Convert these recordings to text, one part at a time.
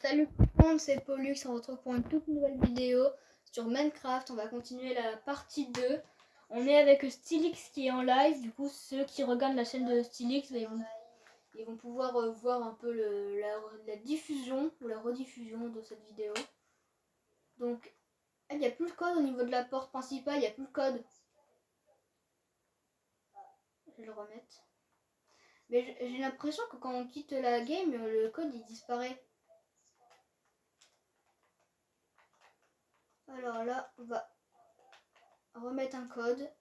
Salut tout le monde, c'est Pollux, on se retrouve pour une toute nouvelle vidéo sur Minecraft. On va continuer la partie 2. On est avec Stylix qui est en live, du coup ceux qui regardent la chaîne de Stylix, ils vont pouvoir voir un peu la diffusion ou la rediffusion de cette vidéo. Donc il n'y a plus le code au niveau de la porte principale, il n'y a plus le code. Je vais le remettre. Mais j'ai l'impression que quand on quitte la game, le code il disparaît. Alors là, on va remettre un code.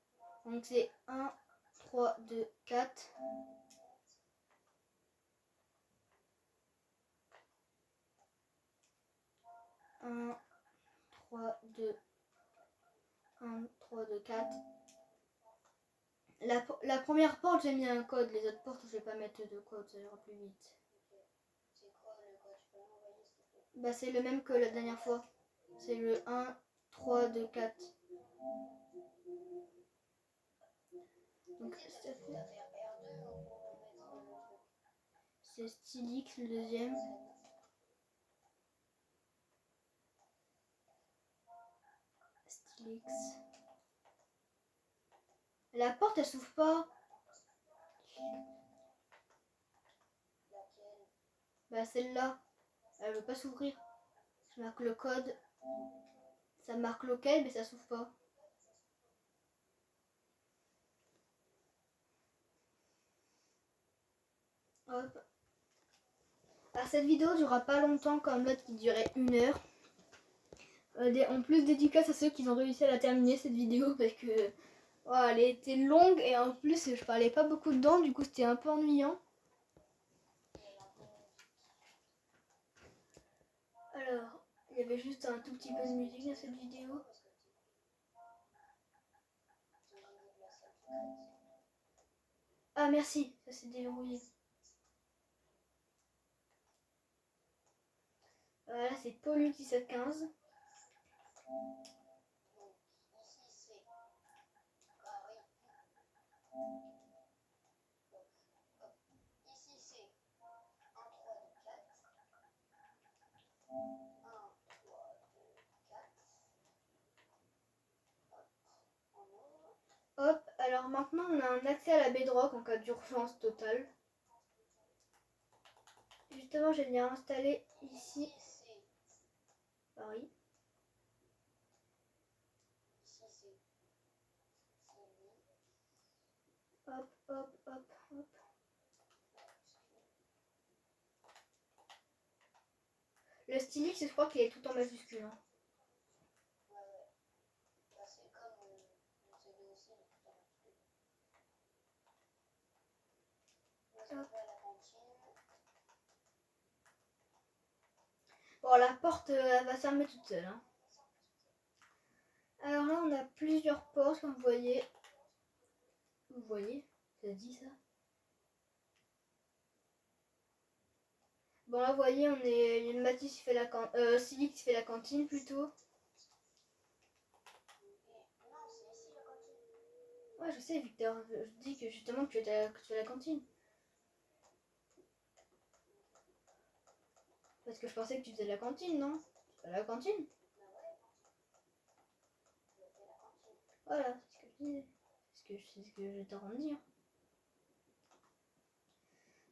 Donc c'est 1, 3, 2, 4. Un, 3, 2, 1, 3, 2, 4. La première porte, j'ai mis un code. Les autres portes, je vais pas mettre de code, ça ira plus vite. C'est quoi le code? Tu peux m'envoyer s'il te plaît? Bah, c'est le même que la dernière fois. C'est le 1, 3, 2, 4. Donc, T'as fait R2 pour mettre le truc. c'est Stylix le deuxième. Stylix. La porte, elle s'ouvre pas. Laquelle? Bah, celle-là. Elle veut pas s'ouvrir. Je marque le code. Ça marque local, mais ça s'ouvre pas. Hop. Alors, cette vidéo durera pas longtemps comme l'autre qui durait 1 heure. En plus, dédicace à ceux qui ont réussi à la terminer cette vidéo parce que voilà, elle était longue et en plus je parlais pas beaucoup dedans, du coup c'était un peu ennuyant. Alors, il y avait juste un tout petit peu de musique dans cette vidéo. Ah merci, ça s'est déverrouillé. Là c'est Pollux 1715. Ici c'est. Ah oui. Donc, hop. Ici c'est 1, 3, 2, 4. 1, 3, 2, 4. Hop. On ouvre. Hop, alors maintenant on a un accès à la bedrock en cas d'urgence totale. Justement, j'ai bien installé ici. Ici c'est. Ah oui. Ici c'est. Hop, hop, hop, hop. Le Stylix, je crois qu'il est tout en majuscule. Hein. Ouais. Bah, c'est comme le CD aussi, il est tout en majuscule. Là, je vais à la cantine. Bon, la porte, elle va se fermer toute seule. Hein. Alors là, on a plusieurs portes, comme vous voyez. Vous voyez, ça se dit ça. Bon là, vous voyez, on est Mathis qui fait la cantine, Silly qui fait la cantine plutôt. Non, c'est ici la cantine. Ouais, je sais, Victor. Je dis que justement que tu fais la cantine. Parce que je pensais que tu faisais la cantine, non? Tu fais la cantine. Bah ouais. Je fais la cantine. Voilà, c'est ce que je disais. C'est ce que j'étais en train de dire.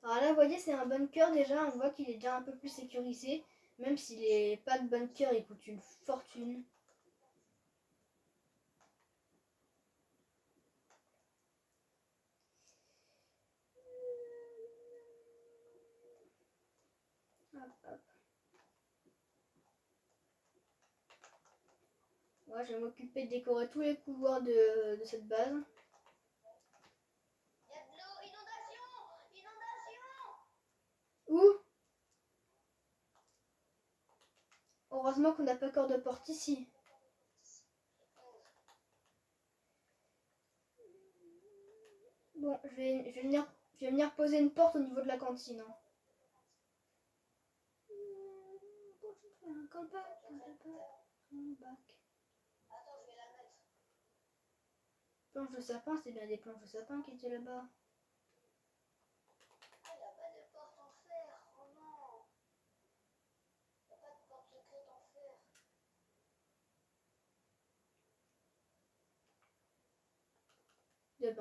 Alors là, vous voyez, c'est un bunker déjà. On voit qu'il est déjà un peu plus sécurisé. Même s'il est pas de bunker, il coûte une fortune. Hop, hop. Moi, je vais m'occuper de décorer tous les couloirs de cette base. Il y a de l'eau, inondation! Inondation! Où? Heureusement qu'on n'a pas encore de porte ici. Bon, je vais venir poser une porte au niveau de la cantine. Hein. Attends, je vais la mettre. Planche de sapin, c'est bien des planches de sapin qui étaient là-bas. Ah, il n'y a pas de porte en fer. Oh non.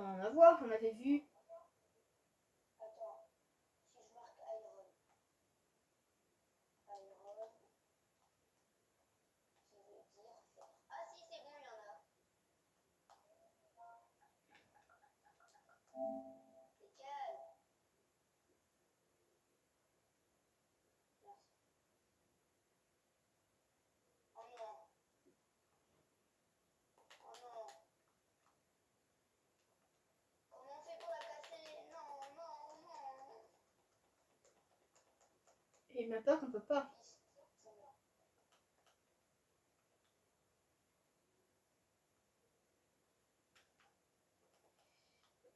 en avoir, on avait vu. Attends, si je marque Iron. Iron, qui veut dire fer. Ah si, c'est bon, il y en a. C'est calme. Merci. Oh non. Oh non. Comment on fait pour la casser? Non, non, non. J'ai bien peur qu'on peut pas.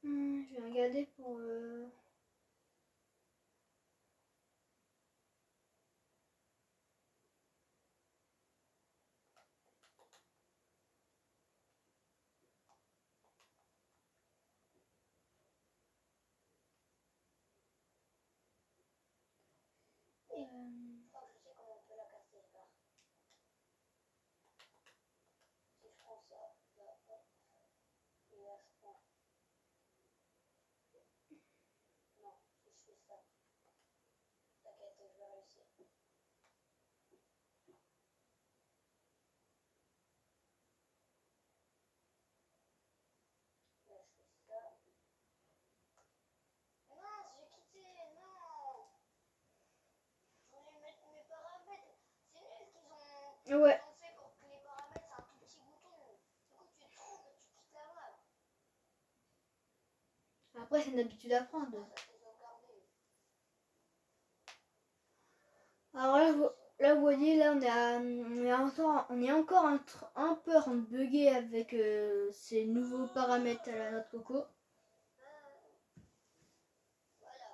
Je vais regarder pour... Je crois que je sais comment on peut la casser là. Si je prends ça, là, hop, et là je prends. Non, si je fais ça. T'inquiète, je vais réussir. Là je fais ça. Mince, j'ai quitté, non. Je voulais mettre mes paramètres. C'est nul qu'ils ont, Ouais. ils ont fait pour que les paramètres c'est un tout petit bouton. Du coup tu te trompes et tu quittes la map. Après, c'est une habitude à prendre. Ça t'est sauvegardé. Alors là, vous voyez, là, on est encore un peu en train de bugger avec ces nouveaux paramètres à la noix de coco. Voilà.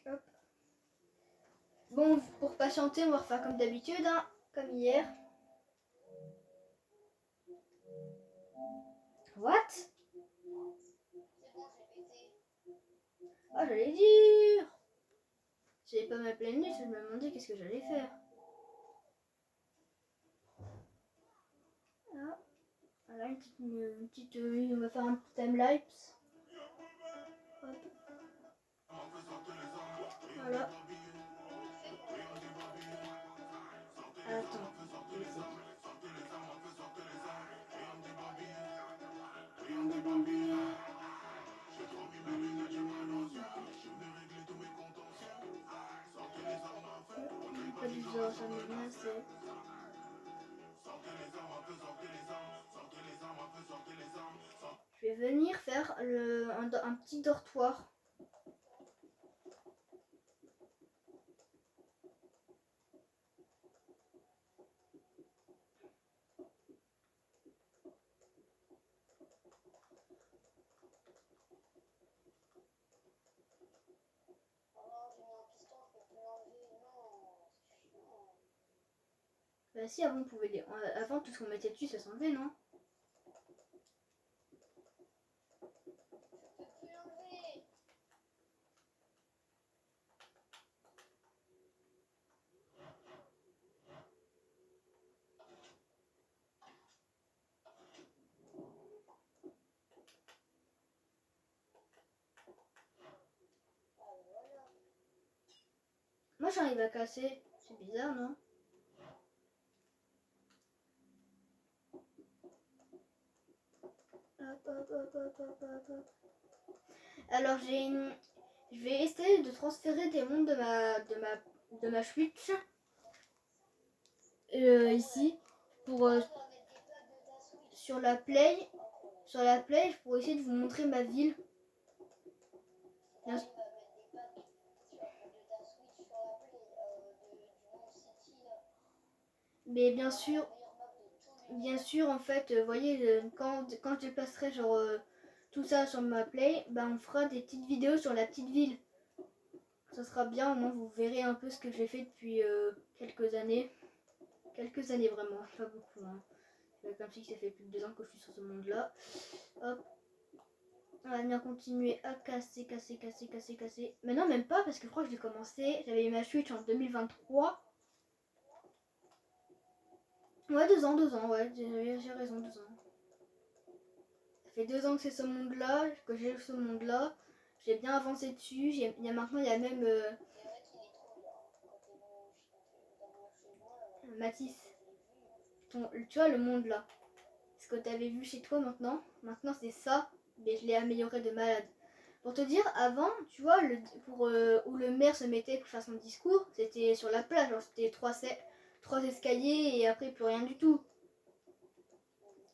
Hop. Bon, pour patienter, on va refaire comme d'habitude, hein, comme hier. What? C'est bon, je l'ai pété. Ah, j'allais dire. J'avais pas ma pleine lune, je me demandais qu'est-ce que j'allais faire. Ah. Voilà, on va faire un petit timelapse. Hop. Voilà. Attends. Pas du tout, ça me vient, c'est... Je vais venir faire un petit dortoir. Bah si, avant, on pouvait les... Avant, tout ce qu'on mettait dessus, ça s'enlevait, non? Moi, j'arrive à casser. C'est bizarre, non? Hop, hop, hop, hop, hop, hop, hop. Alors, je vais essayer de transférer des mondes de ma Switch ici pour sur la Play. Sur la Play, je pourrais essayer de vous montrer ma ville. Bien, mais bien sûr, en fait, vous voyez, quand je passerai genre tout ça sur ma Play, bah, on fera des petites vidéos sur la petite ville. Ça sera bien, au moins vous verrez un peu ce que j'ai fait depuis quelques années. Quelques années vraiment, pas beaucoup. Hein. Comme si ça fait plus de 2 ans que je suis sur ce monde-là. Hop. On va bien continuer à casser. Mais non, même pas, parce que je crois que j'ai commencé, j'avais eu ma Switch en 2023. Ouais, 2 ans, ouais, j'ai raison, 2 ans. Ça fait 2 ans que c'est ce monde-là, que j'ai ce monde-là. J'ai bien avancé dessus. Maintenant, il y a même Et ouais, qu'il est trop bien. Quand t'es dans mon chez moi, Mathis. je l'ai vu. Tu vois le monde là. Ce que tu avais vu chez toi maintenant. Maintenant, c'est ça. Mais je l'ai amélioré de malade. Pour te dire, avant, tu vois, où le maire se mettait pour faire son discours, c'était sur la plage. C'était 3 escaliers et après plus rien du tout.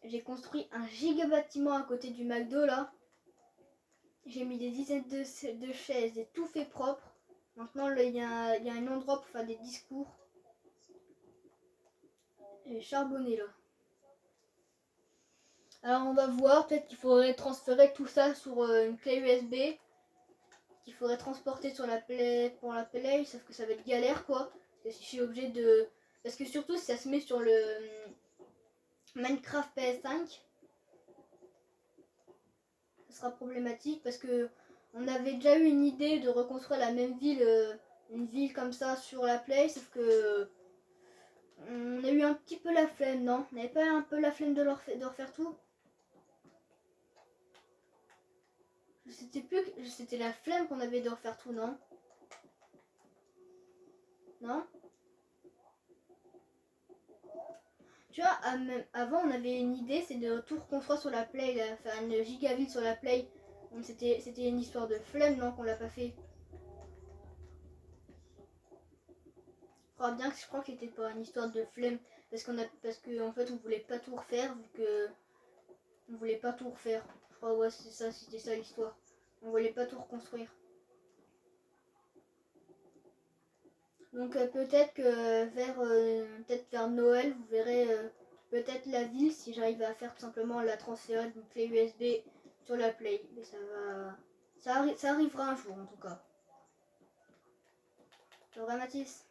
J'ai construit un giga bâtiment à côté du McDo là. J'ai mis des dizaines de chaises et tout fait propre. Maintenant, il y a un endroit pour faire des discours. J'ai charbonné là. Alors on va voir, peut-être qu'il faudrait transférer tout ça sur une clé USB. Qu'il faudrait transporter sur pour la Play, sauf que ça va être galère quoi. Parce que si je suis obligé de... Parce que surtout si ça se met sur le Minecraft PS5, ça sera problématique parce que on avait déjà eu une idée de reconstruire la même ville, une ville comme ça sur la Play, sauf que on a eu un petit peu la flemme, non? On n'avait pas un peu la flemme de refaire tout? C'était la flemme qu'on avait de refaire tout, non? Non? Tu vois, avant on avait une idée, c'est de tout reconstruire sur la Play, faire une gigaville sur la Play. Donc c'était une histoire de flemme, non, qu'on l'a pas fait. Je crois que c'était pas une histoire de flemme, parce que en fait on voulait pas tout refaire, vu que on voulait pas tout refaire. Je crois ouais c'était ça l'histoire. On voulait pas tout reconstruire. Donc peut-être que vers Noël, vous verrez peut-être la ville si j'arrive à faire tout simplement la transférer d'une clé USB sur la Play. Mais ça arrivera un jour en tout cas. C'est vrai Mathis.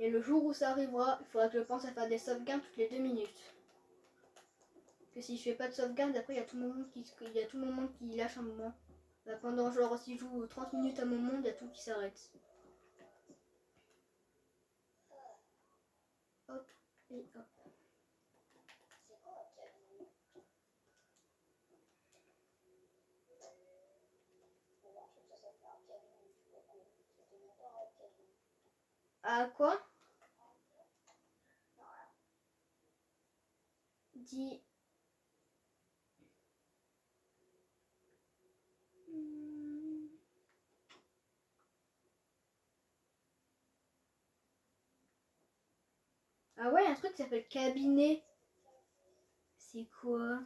Et le jour où ça arrivera, il faudra que je pense à faire des sauvegardes toutes les 2 minutes. Que si je fais pas de sauvegarde, après il y a tout le monde qui lâche un moment. Bah, pendant genre si je joue 30 minutes à mon monde, il y a tout qui s'arrête. Hop et hop. C'est quoi un cabinet? Bon, je sais que ça fait un cabinet, tu vois quoi. C'était même pas un cabinet. Ah quoi? Non, rien. Dis. Ah ouais, un truc qui s'appelle cabinet. C'est quoi?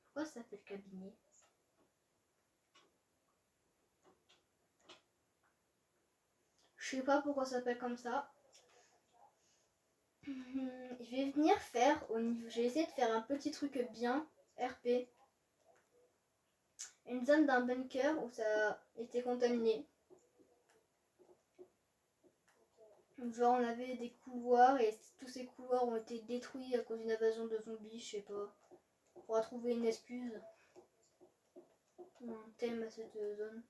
Pourquoi ça s'appelle cabinet? Je sais pas pourquoi ça s'appelle comme ça. Je vais venir faire je vais essayer de faire un petit truc bien RP. Une zone d'un bunker où ça a été contaminé. Genre on avait des couloirs et tous ces couloirs ont été détruits à cause d'une invasion de zombies, je sais pas. On pourra trouver une excuse ou un thème à cette zone.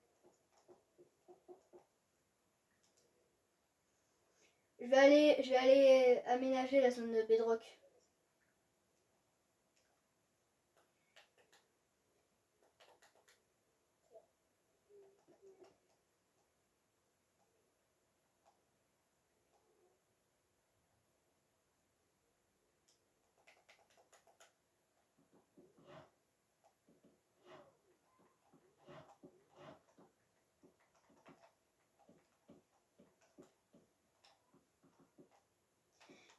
Je vais aller aménager la zone de Bedrock.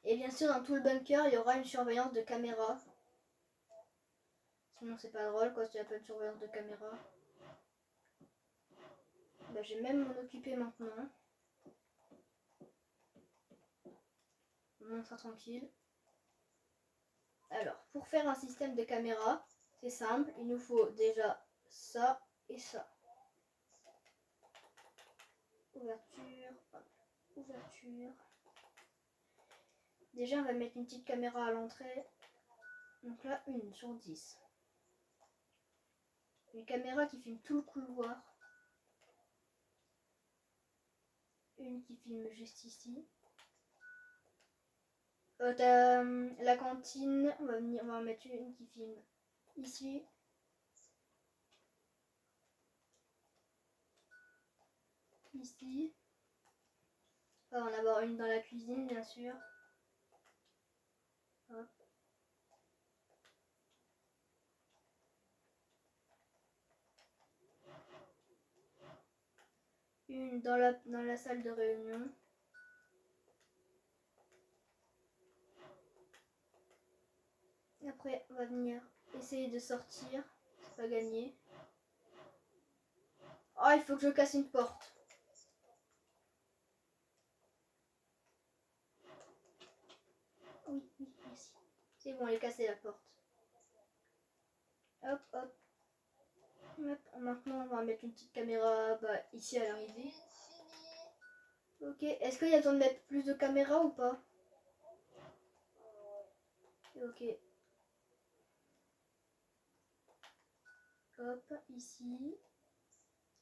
Et bien sûr, dans tout le bunker, il y aura une surveillance de caméra. Sinon, c'est pas drôle, quoi, s'il n'y a pas de surveillance de caméra. Bah, je vais même m'en occuper maintenant. On sera tranquille. Alors, pour faire un système de caméra, c'est simple. Il nous faut déjà ça et ça. Ouverture, hop, ouverture. Déjà, on va mettre une petite caméra à l'entrée. Donc là, 1 sur 10. Une caméra qui filme tout le couloir. Une qui filme juste ici. T'as la cantine, on va en mettre une qui filme ici. Ici. On va en avoir une dans la cuisine, bien sûr. Hop. Une dans la salle de réunion. Après, on va venir essayer de sortir. C'est pas gagné. Oh, il faut que je casse une porte. Oui, merci. C'est bon, elle est cassée la porte. Hop, hop. Hop. Maintenant, on va mettre une petite caméra ici à l'arrivée. Ok, est-ce qu'il y a besoin de mettre plus de caméras ou pas? Ok. Hop, ici.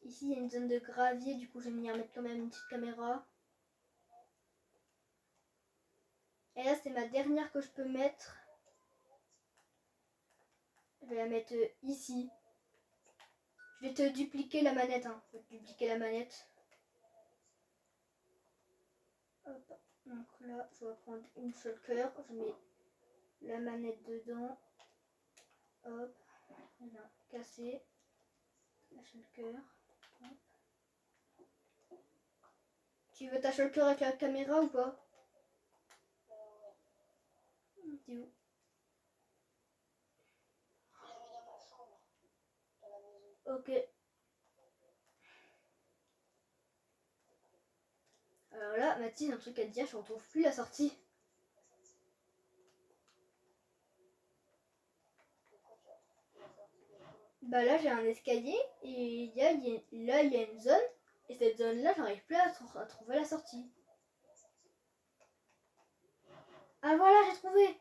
Ici, il y a une zone de gravier, du coup, je vais venir mettre quand même une petite caméra. Et là, c'est ma dernière que je peux mettre. Je vais la mettre ici. Je vais te dupliquer la manette, hein. Je vais te dupliquer la manette. Hop. Donc là, je vais prendre une shulker. Je mets la manette dedans. Hop. Voilà, casser la shulker. Tu veux ta shulker avec la caméra ou pas? T'es où? Ok. Alors là, Mathilde, un truc à te dire, je retrouve plus la sortie. Bah là, j'ai un escalier et là, il y a une zone. Et cette zone-là, j'arrive plus à trouver la sortie. Ah voilà, j'ai trouvé.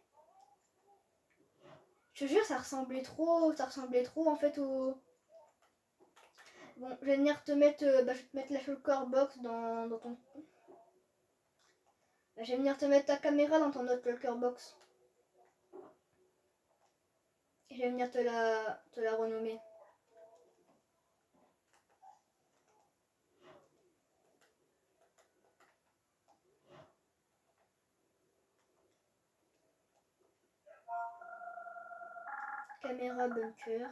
Je te jure, ça ressemblait trop en fait au... Bon, je vais venir te mettre, je vais te mettre la shulker box dans ton... Je vais venir te mettre ta caméra dans ton autre shulker box. Et je vais venir te la renommer. Caméra bunker.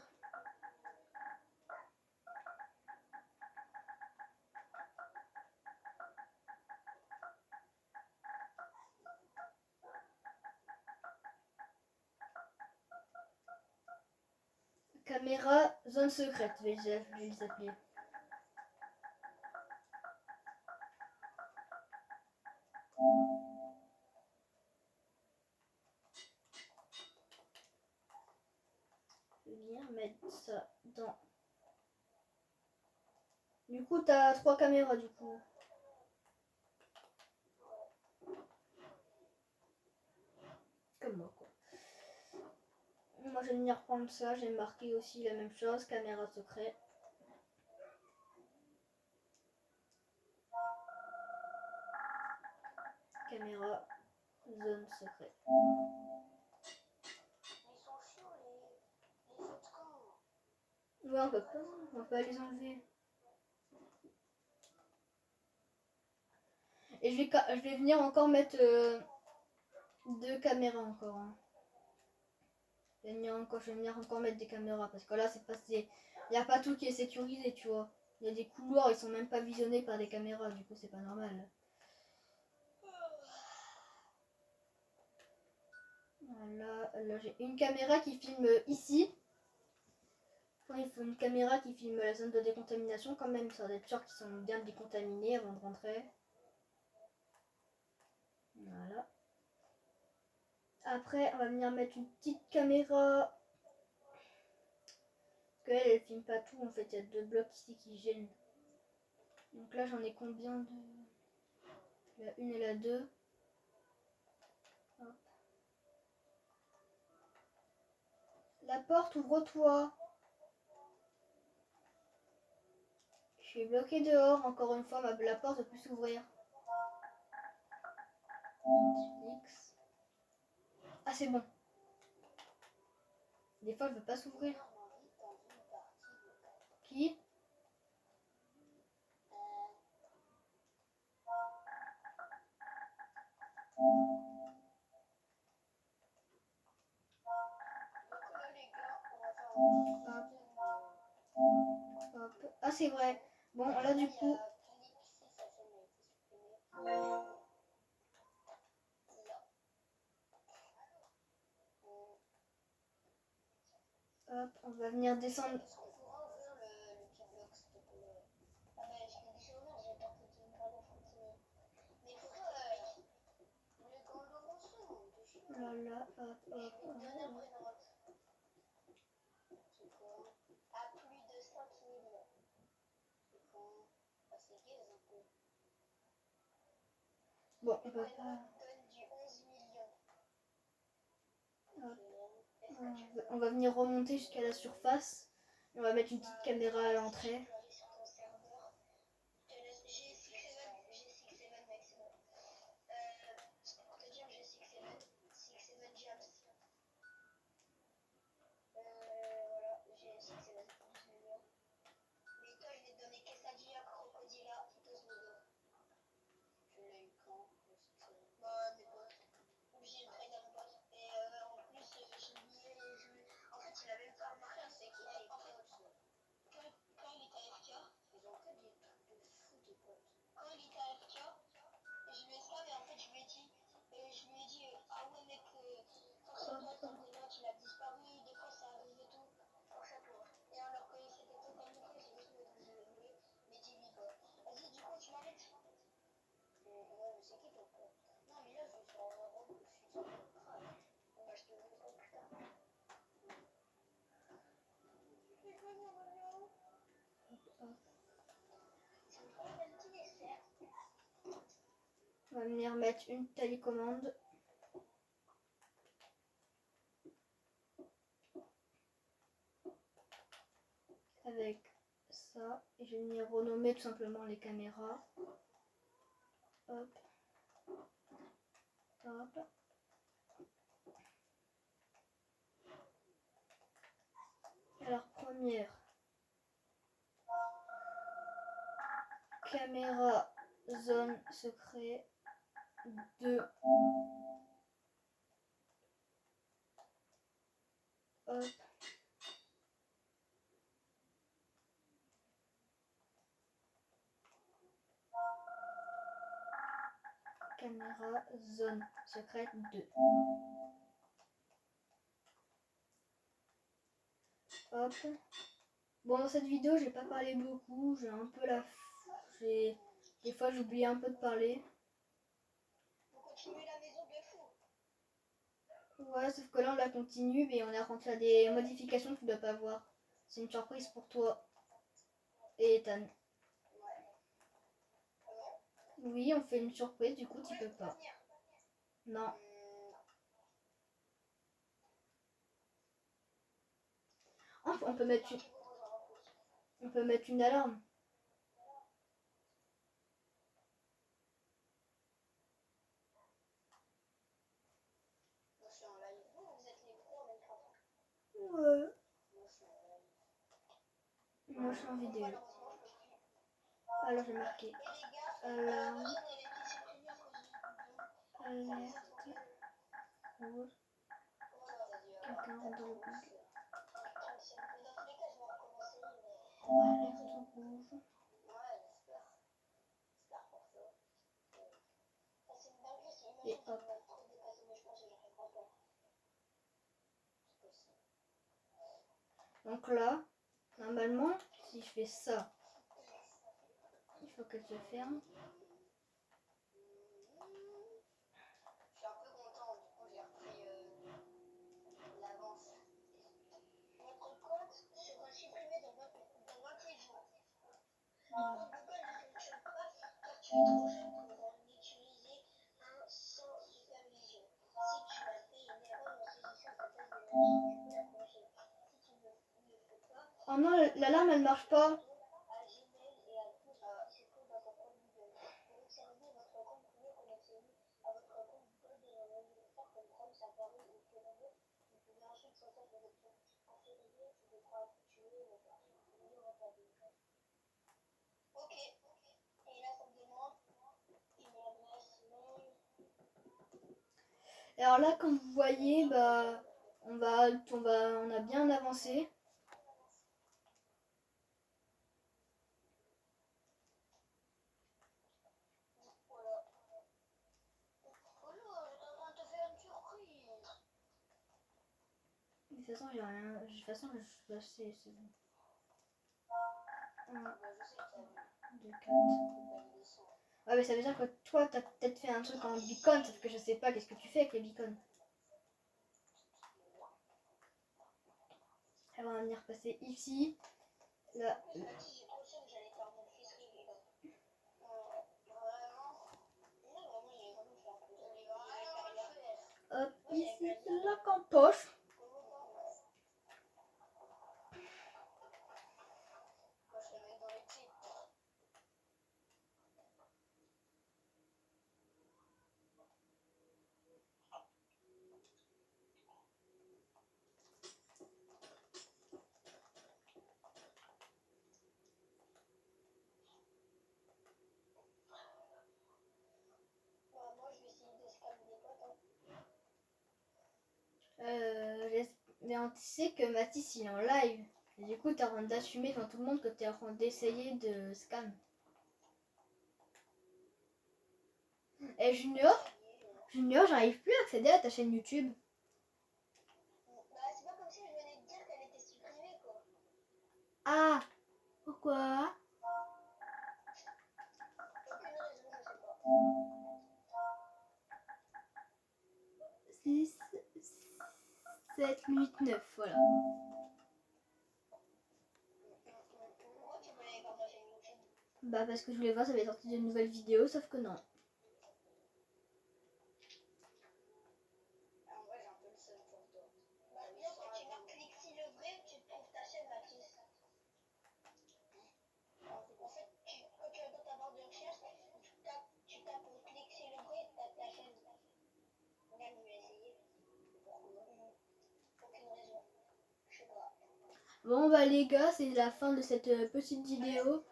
Caméra zone secrète, je vais les appeler. Je vais venir mettre ça dans... Du coup, t'as 3 caméras du coup. Comme moi quoi. Moi je vais venir prendre ça, j'ai marqué aussi la même chose, caméra secret. Caméra zone secret. Ils sont chiants les photos. Ouais, on va pas les enlever. Et je vais venir encore mettre 2 caméras encore. Hein. Je vais venir encore mettre des caméras parce que là c'est pas... Il n'y a pas tout qui est sécurisé, tu vois. Il y a des couloirs, ils sont même pas visionnés par des caméras, du coup c'est pas normal. Voilà, là j'ai une caméra qui filme ici. Enfin, il faut une caméra qui filme la zone de décontamination quand même, ça doit être sûr qu'ils sont bien décontaminés avant de rentrer. Voilà. Après, on va venir mettre une petite caméra. Parce qu'elle, elle filme pas tout en fait, il y a 2 blocs ici qui gênent. Donc là j'en ai combien de... La 1 et la 2. Hop. La porte, ouvre-toi. Je suis bloquée dehors, encore une fois, la porte ne peut plus s'ouvrir. X. Ah, c'est bon. Des fois, elle veut pas s'ouvrir. Qui? Hop. Ah, c'est vrai. Bon, là, du coup... Hop, on va venir descendre. Là, là, hop, hop, hop. À plus de 5 millions. Bon, on peut pas... Donne du 11 millions. Hop. On va venir remonter jusqu'à la surface. On va mettre une petite caméra à l'entrée. On va venir mettre une télécommande. Avec ça. Et je vais venir renommer tout simplement les caméras. Hop. Hop. Alors, première. Caméra zone secret 2. Hop. Caméra zone secrète 2. Hop. Bon, dans cette vidéo, j'ai pas parlé beaucoup. J'ai un peu la... Des fois, j'oublie un peu de parler. Ouais, sauf que là, on la continue, mais on a rentré à des modifications que tu dois pas voir. C'est une surprise pour toi et Ethan. Oui, on fait une surprise, du coup, tu peux pas. Non. On peut mettre une... On peut mettre une alarme. Ouais. Moi, je suis en vidéo. Alors, j'ai marqué alarme. Alerte rouge. Quelqu'un rentre dans le bunker. Alerte rouge. Et hop. Donc là, normalement, si je fais ça, il faut qu'elle se ferme. Oh non, l'alarme elle marche pas. Ok. Et là, ça me demande une adresse mail. Alors là, comme vous voyez, bah, on a bien avancé. Voilà. Voilà, j'étais en train de te faire une surprise. De toute façon, j'ai rien. De toute façon, c'est bon. 1, Bah, je sais que t'as vu. 2, 4. T'as mis des sons. Ouais, mais ça veut dire que toi, t'as peut-être fait un truc en beacon, sauf que je sais pas qu'est-ce que tu fais avec les beacons. Elle va venir passer ici. Là. En plus, Mathis, j'ai trop le seum, j'allais faire mon fils les gars. Vraiment. Non, vraiment, il est vraiment faire un peu. Il va vraiment le faire. Hop, Moi, j'avais ici, pas dit. la campoche. Moi, je le mets dans les titres. Bah, moi, je vais essayer de scammer des potes. Mais tu sais que Mathis, il est en live. Et du coup, t'es en train d'assumer devant tout le monde que t'es en train d'essayer de scam. Et Junior, j'arrive plus à accéder à ta chaîne YouTube. Bah, c'est pas comme si je venais de dire qu'elle était supprimée, quoi. Ah, pourquoi? Aucune raison, je sais pas. 6, 7, 8, 9, voilà. Pourquoi tu voulais aller voir ma chaîne YouTube? Bah parce que je voulais voir si ça avait sorti de nouvelles vidéos, sauf que non. En vrai, j'ai un peu le seum pour toi. Bah, sinon, quand tu marques Lexi le vrai, tu trouves ta chaîne, Mathis. En fait, quand tu vas dans ta barre de recherche, tu tapes Lexi le vrai, t'as ta chaîne. Regarde, je vais essayer. Pourquoi? Aucune raison. Je sais pas. Bon bah les gars, c'est la fin de cette petite vidéo.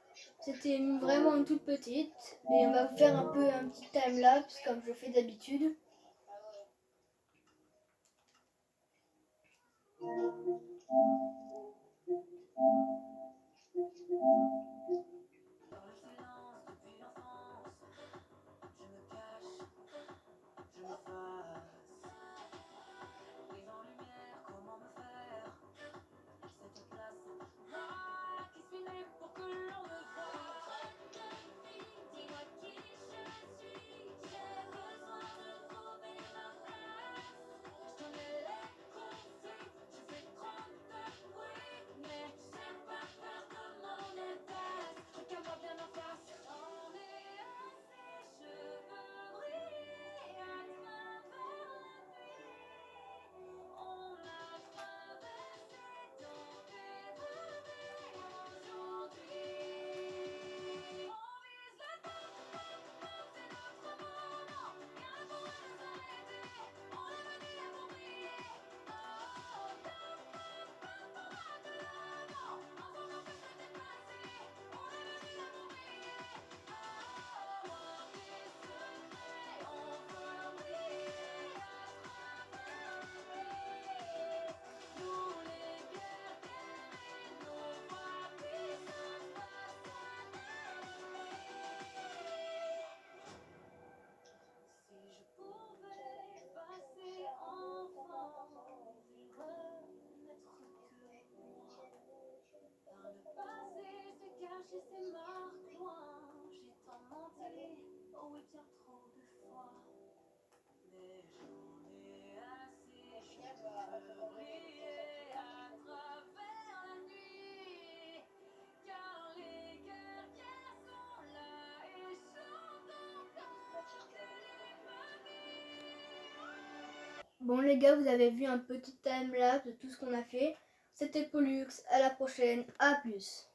C'était vraiment une toute petite. Et on va vous faire un peu un petit timelapse comme je fais d'habitude. Ah ouais. Dans le silence depuis l'enfance, je me cache, je m'efface. Prise en lumière, comment me faire cette place? Moi qui suis née pour que l'on me voie. Dis-moi qui je suis, j'ai besoin de trouver ma place. Je connais les consignes, je fais trop de bruit, mais j'ai pas peur de mon audace. Regarde-moi bien en face, j'en ai assez, je veux briller à travers la nuit. On a traversé tant d'épreuves aujourd'hui. On vise le top, c'est notre moment. Rien ne pourra nous arrêter. On est venu là pour briller. Oh, top, pour moi de l'avant. Ensemble on peut se dépasser. On est venu là pour briller. Oh, voir tes secrets, on veut briller à travers la nuit. Nous les guerriers, nos voix puissantes face à l'ennemi. Si je pouvais passer enfant, vivre n'être que moi. Par le passé se cacher ses marques loin. J'ai tant menti, oh oui bien trop de fois. Mais j'en ai assez, je veux briller à travers la nuit. Car les guerriers sont là et chantent encore l'ennemi. Bon les gars, vous avez vu un petit timelapse de tout ce qu'on a fait. C'était Pollux, à la prochaine, à plus.